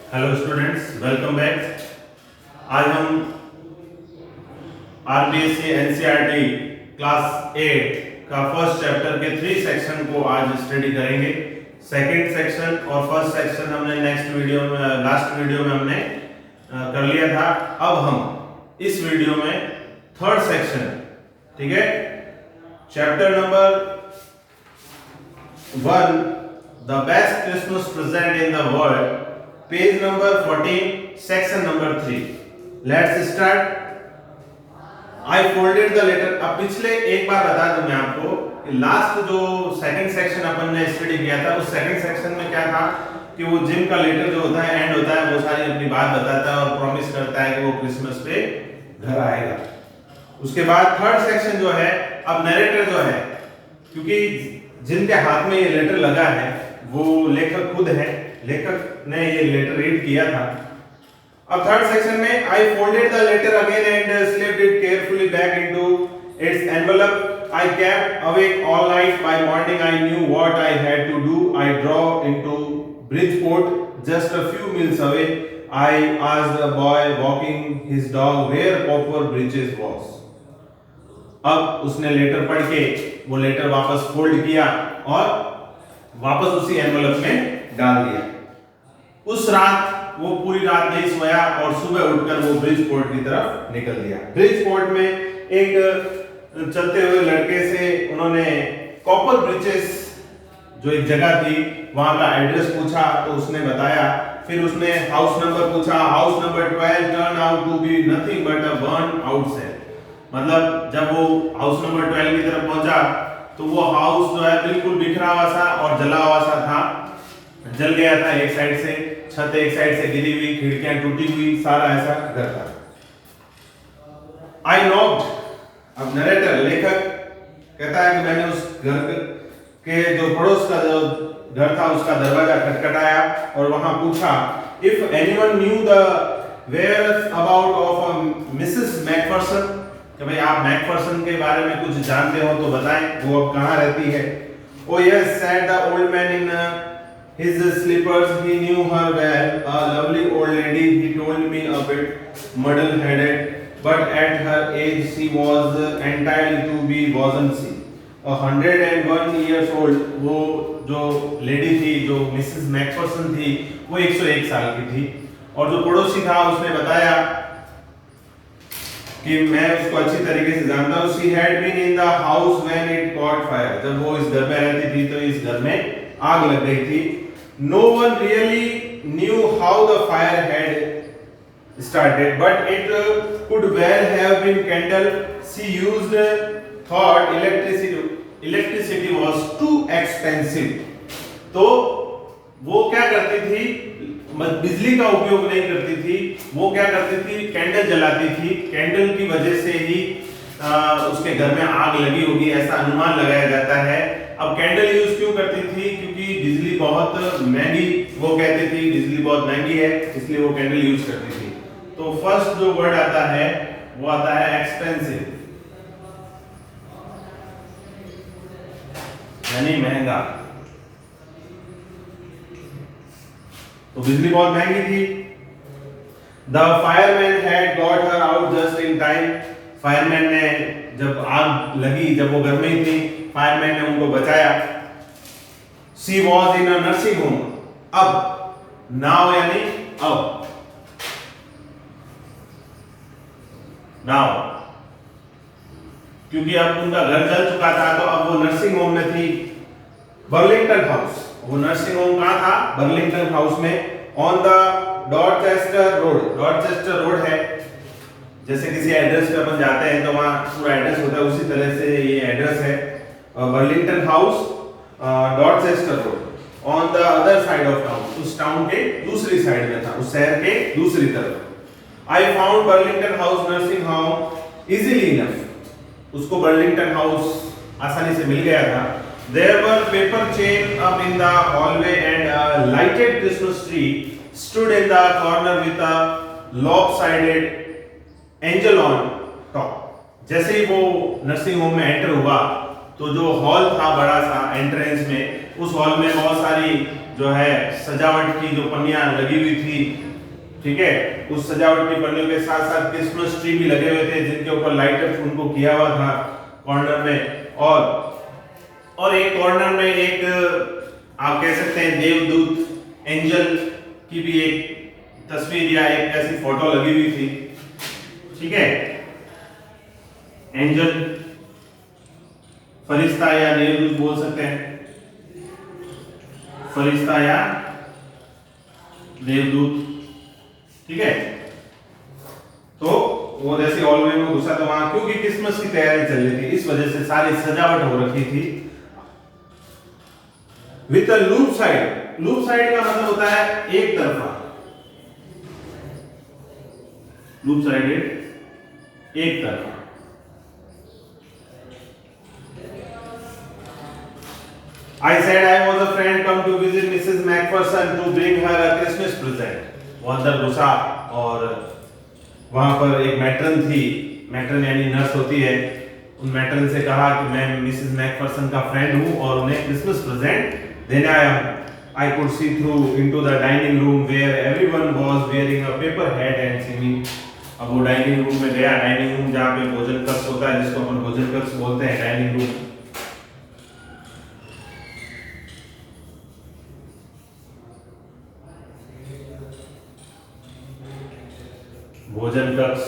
Hello students, welcome back. आज हम RBSC NCERT class 8 का फर्स्ट चैप्टर के 3 सेक्शन को आज स्टडी करेंगे। सेकंड सेक्शन और फर्स्ट सेक्शन हमने लास्ट वीडियो में हमने कर लिया था। अब हम इस वीडियो में थर्ड सेक्शन, ठीक है, chapter number 1 the best Christmas present in the world, page number 14, section number 3। Let's start. I folded the letter. अब पिछले एक बार बता दूं मैं आपको कि लास्ट जो सेकंड सेक्शन अपन ने स्टडी किया था, उस सेकंड सेक्शन में क्या था कि वो जिम का लेटर जो होता है, एंड होता है, वो सारी अपनी बात बताता है और प्रॉमिस करता है कि वो क्रिसमस पे घर आएगा। उसके बाद थर्ड सेक्शन जो है, अब नरेटर जो है, क्योंकि जिनके हाथ में ये लेटर लगा है वो लेखक खुद है, लेखक ने ये लेटर रीड किया था। अब थर्ड सेक्शन में I folded the letter again and slipped it carefully back into its envelope. I kept awake all night. By morning I knew what I had to do. I drove into Bridgeport just a few miles away. I asked a boy walking his dog where Popper Bridges was. अब उसने letter पढ़ के वो letter वापस fold किया और वापस उसी एनवेलप में डाल दिया। उस रात वो पूरी रात नहीं सोया और सुबह उठकर वो ब्रिजपोर्ट की तरफ निकल दिया। ब्रिजपोर्ट में एक चलते हुए लड़के से उन्होंने कॉपर ब्रिजेस जो एक जगह थी वहां का एड्रेस पूछा तो उसने बताया। फिर उसने हाउस नंबर पूछा। House number 12 turned out to be nothing but a burnt out shell. मतलब जब वो हाउस नंबर 12 की तरफ पहुंचा तो वो हाउस जो है बिल्कुल बिखरा हुआ सा और जला हुआ सा था, जल गया था। एक साइड से छत एक साइड से गिरी हुई, खिड़कियां टूटी हुई, सारा ऐसा घर था। आई नॉक्ड। अब नरेटर लेखक कहता है कि मैंने उस घर के जो पड़ोस का जो घर था उसका दरवाजा खटखटाया और वहां पूछा if anyone knew the whereabouts of Mrs McPherson, कि भाई आप मैकफर्सन के बारे में कुछ जानते हो तो बताएं, वो अब कहां रहती है। ओ yes said the old man in his slippers. He knew her well, a lovely old lady. He told me a bit muddle-headed, but at her age she was entitled to be, wasn't she? 101 years old. वो जो lady थी, जो Mrs Macpherson थी, वो 101 साल की थी। और जो पड़ोसी था उसने बताया कि मैं उसको अच्छी तरीके से जानता हूँ। She had been in the house when it caught fire. जब वो इस घर में रहती थी तो इस घर में आग लग गई थी। No one really knew how the fire had started, but it could well have been candle. She used thought electricity was too expensive. तो वो क्या करती थी, बिजली का उपयोग नहीं करती थी, वो क्या करती थी, कैंडल जलाती थी। कैंडल की वजह से ही उसके घर में आग लगी होगी, ऐसा अनुमान लगाया जाता है। अब कैंडल यूज क्यों करती थी, क्योंकि बिजली बहुत महंगी, वो कहती थी बिजली बहुत महंगी है, इसलिए वो कैंडल यूज करती थी। तो फर्स्ट जो वर्ड आता है वो आता है एक्सपेंसिव, यानी महंगा। तो बिजली बहुत महंगी थी। The fireman had got her out just in time. Fireman ने जब आग लगी, जब वो घर में ही थी, फायरमैन ने उनको बचाया। She was in a nursing home. अब नाउ यानी अब, नाउ क्योंकि अब उनका घर जल चुका था तो अब वो नर्सिंग होम में थी। बर्लिंगटन हाउस, वो नर्सिंग होम कहां था, बर्लिंगटन हाउस में। On the Dorchester road, Dorchester road है, जैसे किसी एड्रेस पे अपन जाते हैं तो वहां पूरा एड्रेस होता है, उसी तरह से ये एड्रेस है। Burlington house, Dorchester road, on the other side of town, उस टाउन के दूसरी साइड में था, उस शहर के दूसरी तरफ। I found Burlington House nursing home easily enough. उसको बर्लिंगटन हाउस आसानी से मिल गया था। There were paper chains up in the hallway and a lighted Christmas tree stood in the corner with a lopsided angel on top. जैसे ही वो nursing home में एंटर हुआ तो जो हॉल था बड़ा सा एंट्रेंस में, उस हॉल में बहुत सारी जो है सजावट की जो पन्नियां लगी हुई थी, ठीक है, उस सजावट की पन्नियों के साथ साथ क्रिसमस ट्री भी लगे हुए थे जिनके ऊपर लाइटर उनको किया हुआ था कॉर्नर में। और एक कॉर्नर में एक आप कह सकते हैं देवदूत एंजल की भी एक तस्वीर या एक ऐसी फोटो लगी हुई थी, ठीक है। एंजल फरिश्ता या देवदूत बोल सकते हैं, फरिश्ता या देवदूत, ठीक है। तो वो जैसे हॉलवे में घुसा तो वहां क्योंकि क्रिसमस की तैयारी चल रही थी इस वजह से सारी सजावट हो रखी थी with a loop side. Loop side का मतलब होता है एक तरफा, लूप साइड एक तरफा। I said I was a friend come to visit Mrs. Macpherson to bring her a Christmas present. वो अंदर घुसा और वहां पर एक मैट्रन थी, मैट्रन यानी नर्स होती है, उन मैट्रन से कहा कि मैं मिसेस मैकफर्सन का फ्रेंड हूं और उन्हें क्रिसमस प्रेजेंट देने आया हूं। I could see through into the dining room where everyone was wearing a paper hat and singing. अब वो डाइनिंग रूम में गया, डाइनिंग रूम जहाँ पे भोजन कक्ष होता है जिसको अपन भोजन कक्ष बोलते हैं, डाइनिंग रूम। भोजन कक्ष,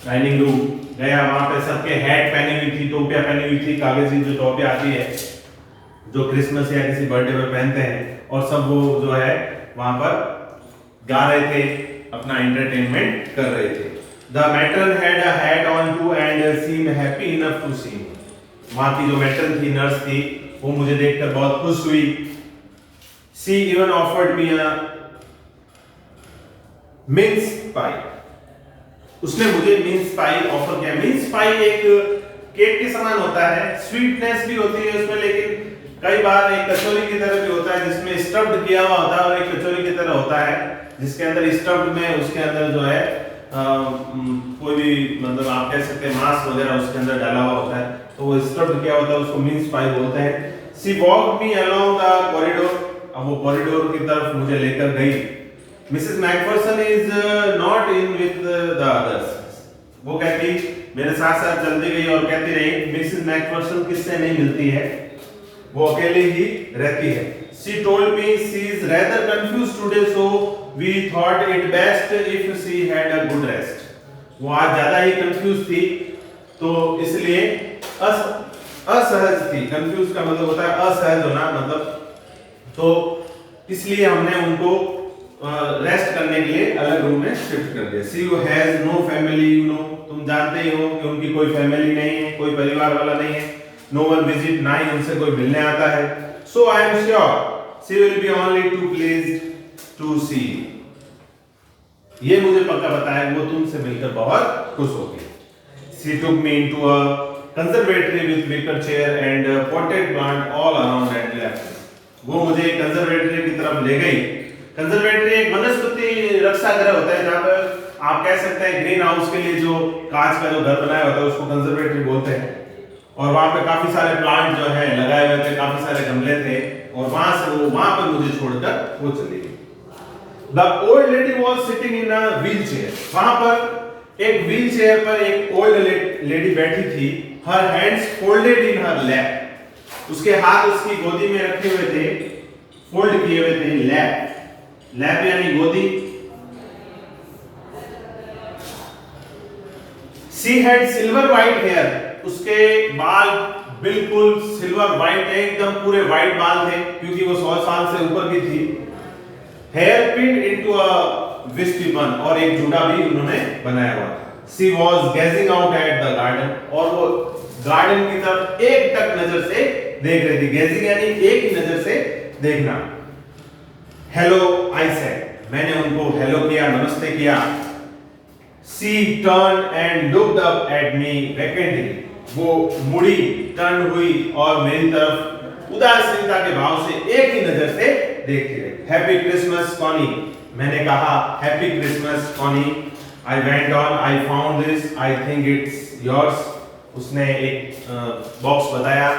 डाइनिंग रूम गया, वहां पे सबके हैट पहनी हुई थी, टोपियां पहनी हुई थी, कागजी जो टोपियां आती है जो क्रिसमस या किसी बर्थडे पे पहनते हैं, और सब वो जो है वहां पर गा रहे थे, अपना एंटरटेनमेंट कर रहे थे। The matron had a hat on too and seemed happy enough to see me. वहां की जो मैट्रन थी, नर्स थी, वो मुझे देखकर बहुत खुश हुई। She even offered me a mince pie. उसने मुझे मिन्स पाई ऑफर किया। मिन्स पाई एक केक के समान होता है, स्वीटनेस भी होती है उसमें, लेकिन कई बार एक कचौरी की तरह भी होता है जिसमें स्टफ्ड किया हुआ होता है, और एक कचौरी की तरह होता है जिसके अंदर स्टफ्ड में उसके अंदर जो है कोई भी मतलब आप कह सकते हैं मांस वगैरह उसके अंदर डाला हुआ होता है, तो वो स्टफ्ड किया होता है, उसको मिन्स पाई बोलते हैं। She walked me along the corridor. अब वो कॉरिडोर की तरफ मुझे लेकर गई। Mrs Macpherson is not in with the others. वो कहती मेरे साथ साथ चलती गई और कहती रही मिसेस मैकफर्सन किससे नहीं मिलती है, वो अकेली ही रहती है। She told me she is rather confused today, so we thought it best if she had a good rest. वो आज ज्यादा ही कंफ्यूज थी, तो इसलिए असहज थी। कंफ्यूज का मतलब होता है असहज होना, मतलब तो इसलिए हमने उनको रेस्ट करने के लिए अलग रूम में शिफ्ट कर दिया। She has no family, you know, तुम जानते ही हो कि उनकी कोई फैमिली नहीं है, कोई परिवार वाला नहीं है। No one visit, ना ही उनसे कोई मिलने आता है। So I am sure she will be only too pleased to see you. ये मुझे पक्का पता है वो तुमसे मिलकर बहुत खुश होगी। She took me into a conservatory with wicker chair and potted plant all around and left. वो मुझे कंजर्वेटरी की तरफ ले गई। कंजर्वेटरी एक वनस्पति रक्षा गृह होता है जहाँ पर आप कह सकते हैं ग्रीन हाउस के लिए जो कांच का जो घर बनाया होता है उसको कंजर्वेटरी बोलते हैं। और वहाँ पे काफी सारे प्लांट जो है लगाए हुए थे, काफी सारे गमले थे, और वहां से वो वहां पर मुझे छोड़कर वो चली गई। The old lady was sitting in a wheel chair. वहां पर एक व्हील चेयर पर एक ओल्ड लेडी बैठी थी। हर हैंड्स फोल्डेड इन हर लैप। उसके हाथ उसकी गोदी में रखे हुए थे, फोल्ड किए हुए थे। लैप, लैप यानी गोदी। She had silver white hair. उसके बाल बिल्कुल सिल्वर व्हाइट थे, एकदम पूरे व्हाइट बाल थे क्योंकि वो 100 साल से ऊपर की थी। Hair pinned into a wispy bun, और एक जूड़ा भी उन्होंने बनाया हुआ। She was gazing out at the garden, और वो गार्डन की तरफ एक टक नजर से देख रही थी। गेजिंग यानी एक ही नजर से देखना। हेलो आई सेड, मैंने उनको हेलो किया, नमस्ते किया। She turn and looked up at me vacantly. वो मुड़ी, टर्न हुई और मेरी तरफ उदासीनता के भाव से एक ही नजर से देखती रही। हैप्पी क्रिसमस कॉनी, मैंने कहा happy Christmas Connie. I went on, I found this, I think it's yours. उसने एक बॉक्स बताया,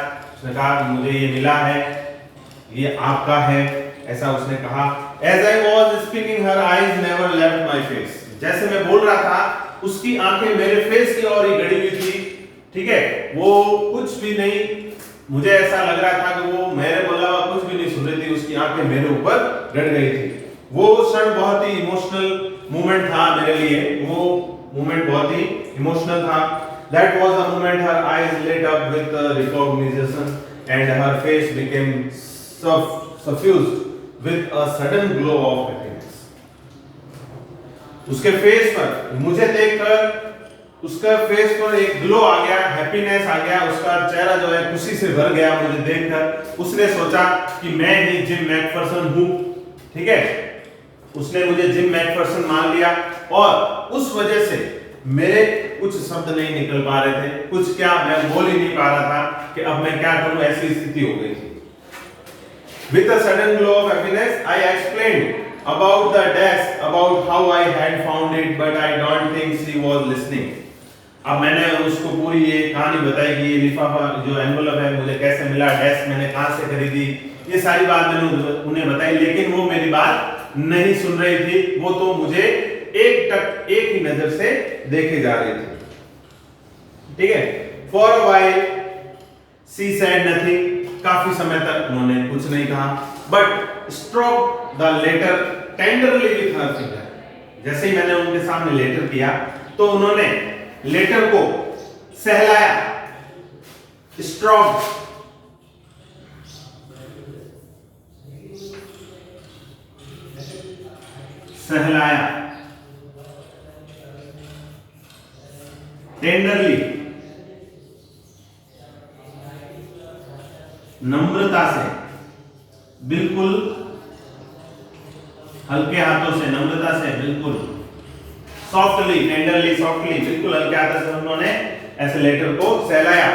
उसने कहा मुझे ये मिला है, ये आपका है, ऐसा उसने कहा। As I was speaking, her eyes never left my face. जैसे मैं बोल रहा था उसकी आंखें मेरे फेस की ओर ही गड़ी हुई थी, ठीक है, वो कुछ भी नहीं, मुझे ऐसा लग रहा था कि वो मेरे बोला हुआ कुछ भी नहीं सुन रही थी, उसकी आंखें मेरे ऊपर गड़ गई थी। वो क्षण बहुत ही इमोशनल मोमेंट था मेरे लिए, वो मोमेंट बहुत ही इमोशनल था। That was the moment her eyes lit up with recognition and her face became suffused with a sudden glow of happiness. उसके फेस पर, मुझे देखकर उसका फेस पर एक ग्लो आ गया, हैप्पीनेस आ गया, उसका चेहरा जो है खुशी से भर गया मुझे देखकर। उसने सोचा कि मैं ही जिम मैकफर्सन हूँ, ठीक है, उसने मुझे जिम मैकफर्सन मान लिया और उस वजह से मेरे कुछ शब्द नहीं निकल पा रहे थे, कुछ क्या मैं बोल ही नहीं पा रहा था कि अब मैं क्या करूं, ऐसी स्थिति हो गई थी। With a sudden glow of happiness, I explained about the desk, about how I had found it, but I don't think she was listening. अब मैंने उसको पूरी ये कहानी बताई कि ये लिफाफा जो एनवेलप है मुझे कैसे मिला, डेस्क मैंने कहां से खरीदी, ये सारी बात मैंने उन्हें बताई, लेकिन वो मेरी बात नहीं सुन रही थी। वो तो मुझे एक ही नजर से देखे जा रही थी, ठीक है। For a while she said nothing. काफी समय तक उन्होंने कुछ नहीं कहा, but stroked the letter tenderly with her finger. जैसे ही मैंने उनके सामने लेटर किया तो उन्होंने लेटर को सहलाया, stroked, सहलाया, टेंडरली, नम्रता से, बिल्कुल हल्के हाथों से, नम्रता से, बिल्कुल सॉफ्टली, टेंडरली, सॉफ्टली, बिल्कुल हल्के हाथों से उन्होंने ऐसे लेटर को सहलाया।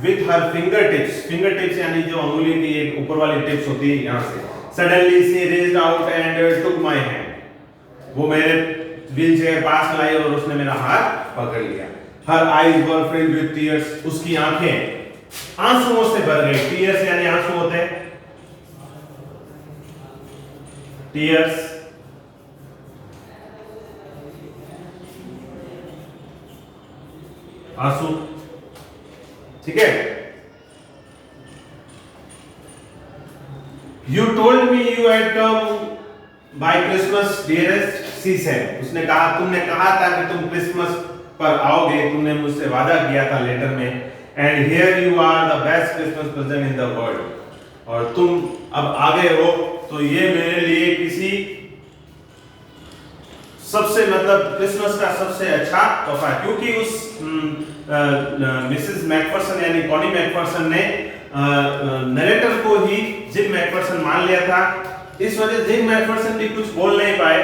With her finger tips, finger tips यानी जो अंगुली की एक ऊपर वाली टिप्स होती है यहाँ से। Suddenly she raised out and took my hand, वो मेरे व्हील चेयर पास लाई और उसने मेरा हाथ पकड़ लिया। Her eyes were filled with tears, उसकी आंखें आंसुओं से भर गई। टीयर्स यानी आंसू होते हैं, टीयर्स, आंसू, ठीक है। You told me you had come by Christmas dearest, she said, उसने कहा तुमने कहा था कि तुम क्रिसमस पर आओगे, तुमने मुझसे वादा किया था लेटर में। And here you are the best Christmas present in the world, और तुम अब आ गए हो, तो ये मेरे लिए किसी सबसे मतलब क्रिसमस का सबसे अच्छा तोहफा, क्योंकि उस मिसेस मैकफर्सन यानी कॉनी मैकफर्सन ने नरेटर को ही जिम मैकफर्सन मान लिया था। इस वजह से जिम मैकफर्सन भी कुछ बोल नहीं पाए,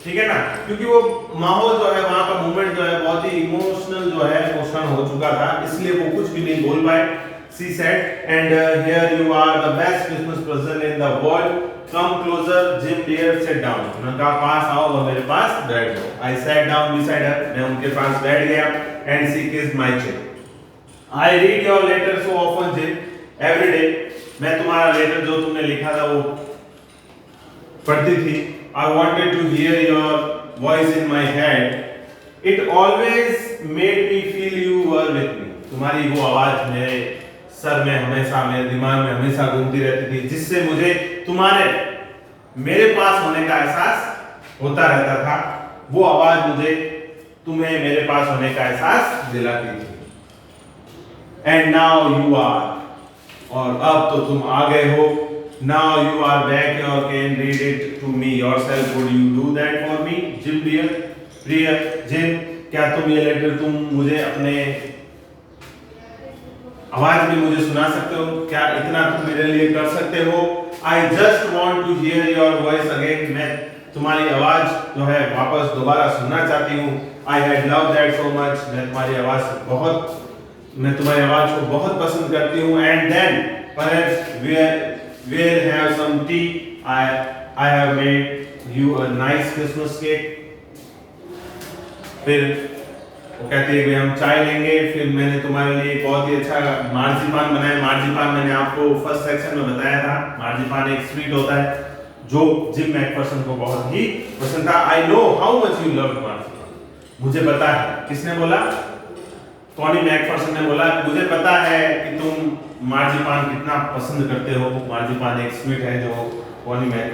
ठीक है ना, क्योंकि वो माहौल जो है वहां का मूवमेंट जो है बहुत ही इमोशनल जो है इमोशनल हो चुका था, इसलिए वो कुछ भी नहीं बोल पाए। She said, and here you are, the best Christmas present in the world. Come closer, Jim dear, sit down. उन्होंने कहा पास आओ और मेरे पास बैठ जाओ। I sat down beside her, मैं उनके पास बैठ गया, and she kissed my chin. I read your letter so often, Jim, every day. मैं तुम्हारा लेटर जो तुमने लिखा था वो पढ़ती थी। I wanted to hear your voice in my head. It always made me feel you were with me. तुम्हारी वो आवाज मेरे सर में हमेशा, मेरे दिमाग में हमेशा घूमती रहती थी, जिससे मुझे तुम्हारे मेरे पास होने का एहसास होता रहता था। वो आवाज मुझे तुम्हें मेरे पास होने का एहसास दिलाती थी। And now you are, और अब तो तुम आ गए हो। Now you are back, you can read it to me yourself. Would you do that for me, Jim dear? प्रिय जिम, क्या तुम ये लेटर तुम मुझे अपने आवाज में मुझे सुना सकते हो? क्या इतना तुम मेरे लिए कर सकते हो? I just want to hear your voice again. मैं तुम्हारी आवाज जो है वापस दोबारा सुनना चाहती हूँ। I had loved that so much. मैं तुम्हारी आवाज को बहुत पसंद करती हूँ। And then perhaps we'll have some tea. I have made you a nice Christmas cake. फिर वो कहती है कि हम चाय लेंगे। फिर मैंने तुम्हारे लिए बहुत ही अच्छा मार्जिपान बनाया। मार्जिपान मैंने आपको फर्स्ट सेक्शन में बताया था, मार्जिपान एक स्वीट होता है जो जिम मैकफर्सन को बहुत ही पसंद था। I know how much you love marzipan, मुझे पता है। किसने बोला? टोनी मैकफर्सन ने बोला, मुझे पता है कि तुम मार्जिपान कितना पसंद करते हो। मार्जिपान एक स्वीट है जो टोनी मैकफर्सन